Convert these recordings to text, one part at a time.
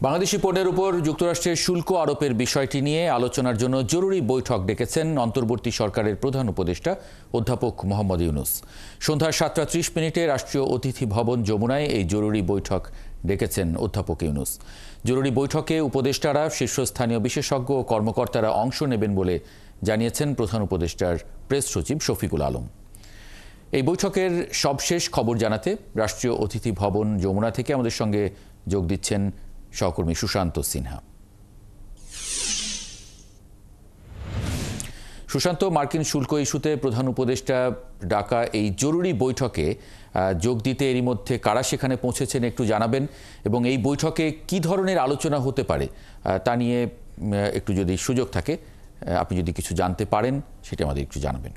বাংলাদেশি পণ্যের উপর যুক্তরাষ্ট্রের শুল্ক আরোপের বিষয়টি নিয়ে আলোচনার জন্য জরুরি বৈঠক ডেকেছেন অন্তর্বর্তী সরকারের প্রধান উপদেষ্টা অধ্যাপক মোহাম্মদ ইউনূস। সন্ধ্যা 7:30 রাষ্ট্রীয় অতিথি ভবন যমুনায় এই জরুরি বৈঠক ডেকেছেন অধ্যাপক ইউনূস। জরুরি বৈঠকে উপদেষ্টারা, শীর্ষস্থানীয় বিশেষজ্ঞ ও কর্মকর্তারা অংশ নেবেন বলে জানিয়েছেন প্রধান উপদেষ্টার প্রেস সচিব শফিকুল আলম। এই বৈঠকের সবশেষ খবর জানাতে রাষ্ট্রীয় অতিথি ভবন যমুনা থেকে আমাদের সঙ্গে যোগ দিচ্ছেন সহকর্মী সুশান্ত সিনহা। সুশান্ত, মার্কিন শুল্ক ইস্যুতে প্রধান উপদেষ্টা ডাকা এই জরুরি বৈঠকে যোগ দিতে এরই মধ্যে কারা সেখানে পৌঁছেছেন একটু জানাবেন, এবং এই বৈঠকে কি ধরনের আলোচনা হতে পারে তা নিয়ে একটু যদি সুযোগ থাকে, আপনি যদি কিছু জানতে পারেন সেটা আমাদের একটু জানাবেন।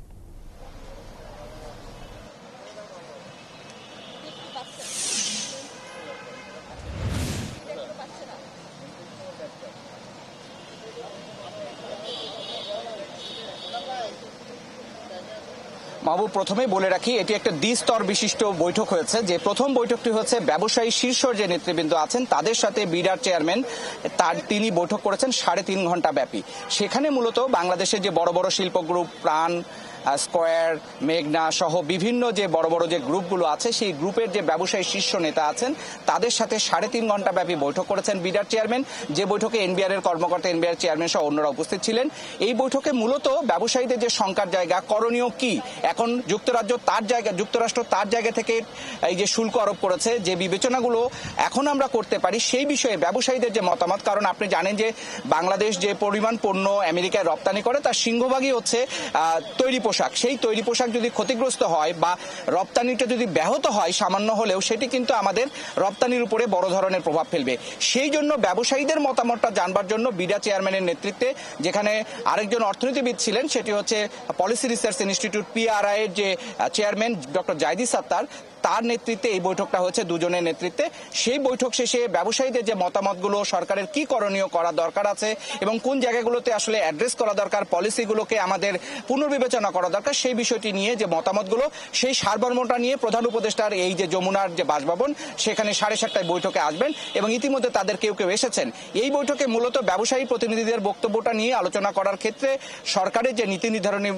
মাহবুব, প্রথমেই বলে রাখি, এটি একটা দ্বিস্তর বিশিষ্ট বৈঠক হয়েছে। যে প্রথম বৈঠকটি হচ্ছে ব্যবসায়ী শীর্ষ যে নেতৃবৃন্দ আছেন তাদের সাথে বিডার চেয়ারম্যান তিনি বৈঠক করেছেন 3.5 ঘন্টা ব্যাপী। সেখানে মূলত বাংলাদেশের যে বড় বড় শিল্প গ্রুপ, প্রাণ, স্কয়ার, মেঘনা সহ বিভিন্ন যে বড় বড় যে গ্রুপগুলো আছে সেই গ্রুপের যে ব্যবসায়ী শীর্ষ নেতা আছেন তাদের সাথে 3.5 ঘন্টা ব্যাপী বৈঠক করেছেন বিডার চেয়ারম্যান। যে বৈঠকে এনবিআর এর কর্মকর্তা, এনবিআর চেয়ারম্যান সহ অন্যরা উপস্থিত ছিলেন। এই বৈঠকে মূলত ব্যবসায়ীদের যে শঙ্কার জায়গা, করণীয় কি, এখন যুক্তরাষ্ট্র তার জায়গা থেকে এই যে শুল্ক আরোপ করেছে, যে বিবেচনাগুলো এখন আমরা করতে পারি সেই বিষয়ে ব্যবসায়ীদের যে মতামত। কারণ আপনি জানেন যে বাংলাদেশ যে পরিমাণ পণ্য আমেরিকায় রপ্তানি করে তার সিংহভাগই হচ্ছে তৈরি পোশাক। সেই তৈরি পোশাক যদি ক্ষতিগ্রস্ত হয় বা রপ্তানিটা যদি ব্যাহত হয় সামান্য হলেও, সেটি কিন্তু আমাদের রপ্তানির উপরে বড় ধরনের প্রভাব ফেলবে। সেই জন্য ব্যবসায়ীদের মতামতটা জানবার জন্য বিডা চেয়ারম্যানের নেতৃত্বে, যেখানে আরেকজন অর্থনীতিবিদ ছিলেন, সেটি হচ্ছে পলিসি রিসার্চ ইনস্টিটিউট PRI এর যে চেয়ারম্যান ডক্টর জাহিদি সাত্তার, তার নেতৃত্বে এই বৈঠকটা হচ্ছে, দুজনের নেতৃত্বে। সেই বৈঠক শেষে ব্যবসায়ীদের যে মতামতগুলো, সরকারের কি করণীয় করা দরকার আছে এবং কোন জায়গাগুলোতে আসলে অ্যাড্রেস করা দরকার, পলিসিগুলোকে আমাদের পুনর্বিবেচনা করা দরকার, সেই বিষয়টি নিয়ে যে মতামতগুলো, সেই সারমর্মটা নিয়ে প্রধান উপদেষ্টার এই যে যমুনার যে বাসভবন সেখানে 7:30 বৈঠকে আসবেন এবং ইতিমধ্যে তাদের কেউ কেউ এসেছেন। এই বৈঠকে মূলত ব্যবসায়ী প্রতিনিধিদের বক্তব্যটা নিয়ে আলোচনা করার ক্ষেত্রে সরকারের যে নীতি নির্ধারণী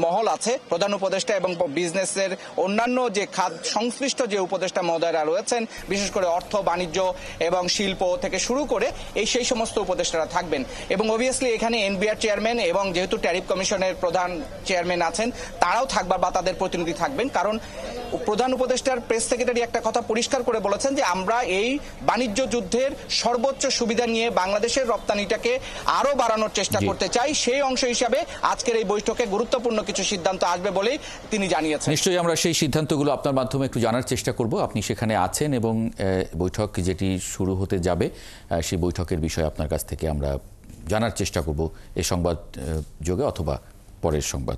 মহল আছে, প্রধান উপদেষ্টা এবং বিজনেসের অন্যান্য যে খাত সংশ্লিষ্ট যে উপদেষ্টা মহোদয়রা রয়েছেন, বিশেষ করে অর্থ, বাণিজ্য এবং শিল্প থেকে শুরু করে সেই সমস্ত উপদেষ্টারা থাকবেন। এবং অবভিয়াসলি এখানে এনবিআর চেয়ারম্যান এবং যেহেতু ট্যারিফ কমিশনের প্রধান চেয়ারম্যান আছেন তারাও থাকবার বা তাদের প্রতিনিধি থাকবেন। কারণ প্রধান উপদেষ্টার প্রেস সেক্রেটারি একটা কথা পরিষ্কার করে বলেছেন যে আমরা এই বাণিজ্য যুদ্ধের সর্বোচ্চ সুবিধা নিয়ে বাংলাদেশের রপ্তানিটাকে আরো বাড়ানোর চেষ্টা করতে চাই। সেই অংশ হিসাবে আজকের এই বৈঠকে গুরুত্বপূর্ণ কিছু সিদ্ধান্ত আসবে বলেই তিনি জানিয়েছেন। নিশ্চয়ই আমরা সেই সিদ্ধান্তগুলো আপনার মাধ্যমে একটু জানার চেষ্টা করব। আপনি সেখানে আছেন এবং বৈঠক যেটি শুরু হতে যাবে সেই বৈঠকের বিষয়ে আপনার কাছ থেকে আমরা জানার চেষ্টা করব এই সংবাদ যোগে অথবা পরের সংবাদ